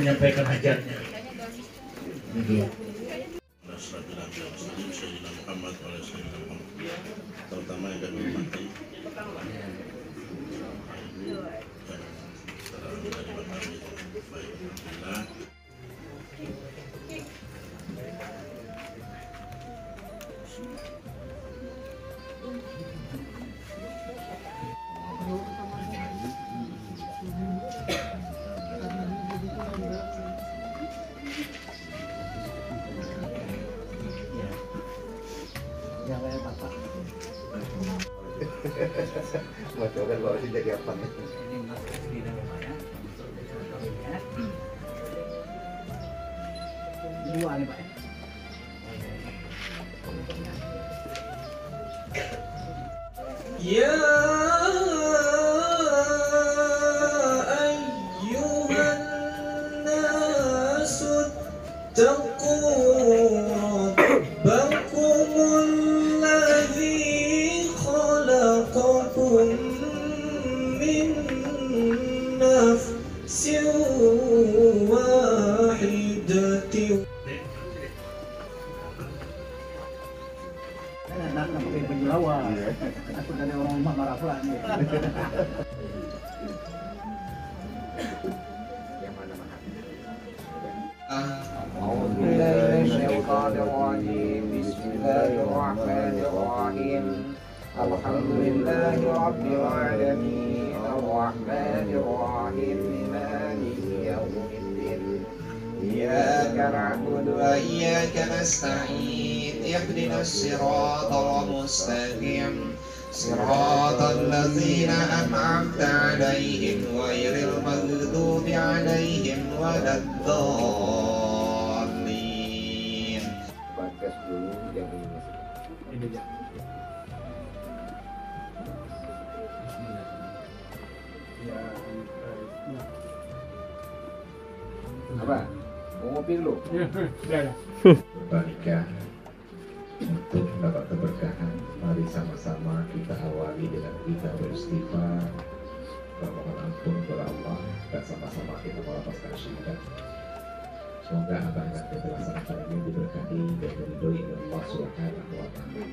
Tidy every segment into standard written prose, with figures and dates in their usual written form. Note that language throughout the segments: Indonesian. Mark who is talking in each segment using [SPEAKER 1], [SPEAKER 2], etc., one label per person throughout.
[SPEAKER 1] menyampaikan hajatnya.
[SPEAKER 2] Terutama yang kami hormati
[SPEAKER 3] mau coba bawa sih jadi apa nih?
[SPEAKER 4] Ini mas tidak apa ya? Dua nih pak.
[SPEAKER 5] Ya ayyuhan nasu taqu rabbakumul ladzi khalaqakum
[SPEAKER 4] Enak nak pakai baju lawan. Aku dari orang rumah marah pula nih.
[SPEAKER 3] Yang mana mana? Bismillahirrahmanirrahim. Alhamdulillahi rabbil alamin. Arrahmanirrahim. Maliki yaumiddin.
[SPEAKER 5] إياك نعبد وإياك نستعين اهدنا الصراط المستقيم صراط الذين أنعمت عليهم غير المغضوب عليهم ولا الضالين.
[SPEAKER 3] Bagas dulu yang ini.
[SPEAKER 4] Ini dia.
[SPEAKER 3] Apa? Mau ngopi dulu?
[SPEAKER 4] Ya.
[SPEAKER 1] Bernikah untuk mendapat keberkahan, mari sama-sama kita awali dengan kita beristighfar, bermohon ampun kepada Allah, dan sama-sama kita melapaskan syikat. Semoga apa yang akan kita laksanakan ini diberkati dan diridhoi oleh Allah Subhanahu wa Ta'ala. Amin.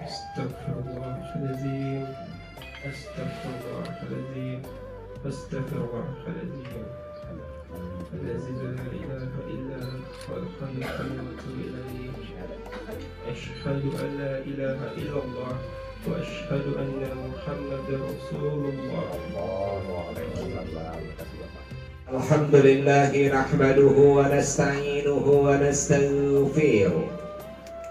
[SPEAKER 5] Astaghfirullahaladzim. Astaghfirullahaladzim. Astaghfirullahaladzim. الذي لا إله إلا هو الحي وأتوب إليه. أشهد أن لا إله إلا الله وأشهد أن محمدا رسول الله.
[SPEAKER 1] الحمد لله نحمده ونستعينه ونستغفره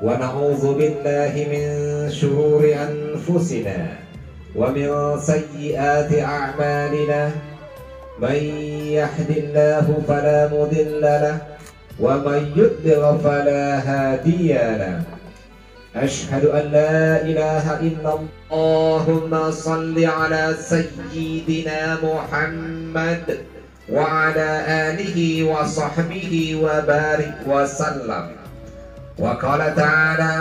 [SPEAKER 1] ونعوذ بالله من شرور أنفسنا ومن سيئات أعمالنا من يهد الله فلا مضل له ومن يضلل فلا هادي له أشهد أن لا إله إلا الله. اللهم صل على سيدنا محمد وعلى آله وصحبه وبارك وسلم. وقال تعالى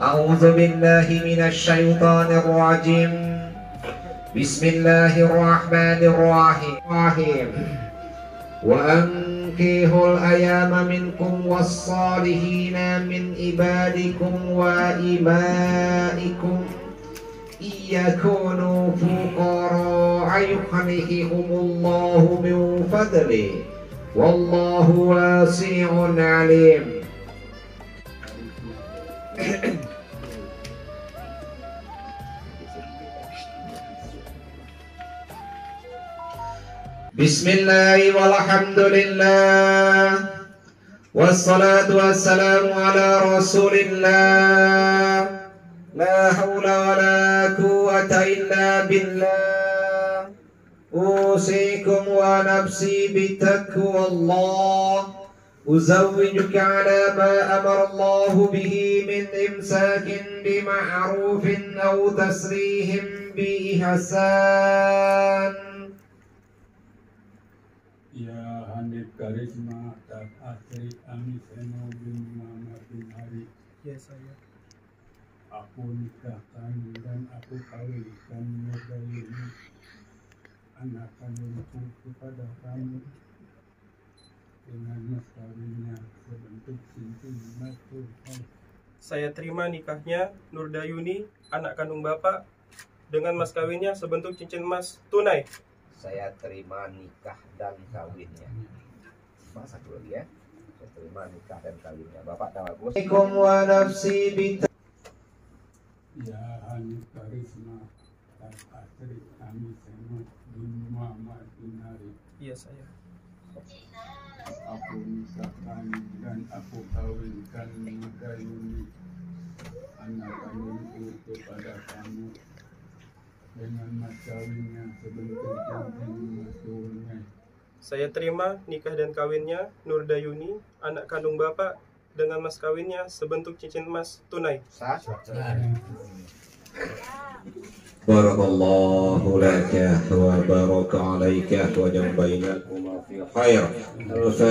[SPEAKER 1] أعوذ بالله من الشيطان الرجيم بسم الله الرحمن الرحيم وأنكحوا الأيام منكم والصالحين من عبادكم وإمائكم إن يكونوا فقراء يغنيهم الله من فضله والله واسع عليم. Bismillah walhamdulillah wassalatu wassalamu ala rasulillah la hawla wa la quwwata illa billah usikum wa nafsi bitaqwallah uzawwijuka ala ma amara Allah bihi min imsakin bima'rufin aw tasrihim bi ihsan.
[SPEAKER 6] Ya Hanif Karisma tak asri Amis Eno bin Muhammad bin Hari.
[SPEAKER 5] Ya saya.
[SPEAKER 6] Aku nikahkan dan aku kawinkan modal ini anak kandungku kepada kamu dengan mas kawinnya sebentuk cincin emas tunai.
[SPEAKER 7] Saya terima nikahnya Nurdayuni, anak kandung Bapak, dengan mas kawinnya sebentuk cincin emas tunai.
[SPEAKER 3] Saya terima nikah dan kawinnya. Mas satu lagi ya. Saya terima nikah dan kawinnya. Bapak dan Bagus.
[SPEAKER 6] Ya Hanif Karisma tak asri Amis Eno bin Muhammad bin Hari.
[SPEAKER 7] Iya saya.
[SPEAKER 6] Aku nikahkan dan aku kawinkan Nurdayuni, anak kandungku kepada kamu dengan mas kawinnya sebentuk cincin emas tunai.
[SPEAKER 7] Saya terima nikah dan kawinnya Nurdayuni, anak kandung Bapak, dengan mas kawinnya sebentuk cincin emas tunai.
[SPEAKER 3] Sah?
[SPEAKER 1] Barakallahu laka wa baraka alaika wa jam bainakuma fi khair. Al-Fatihah.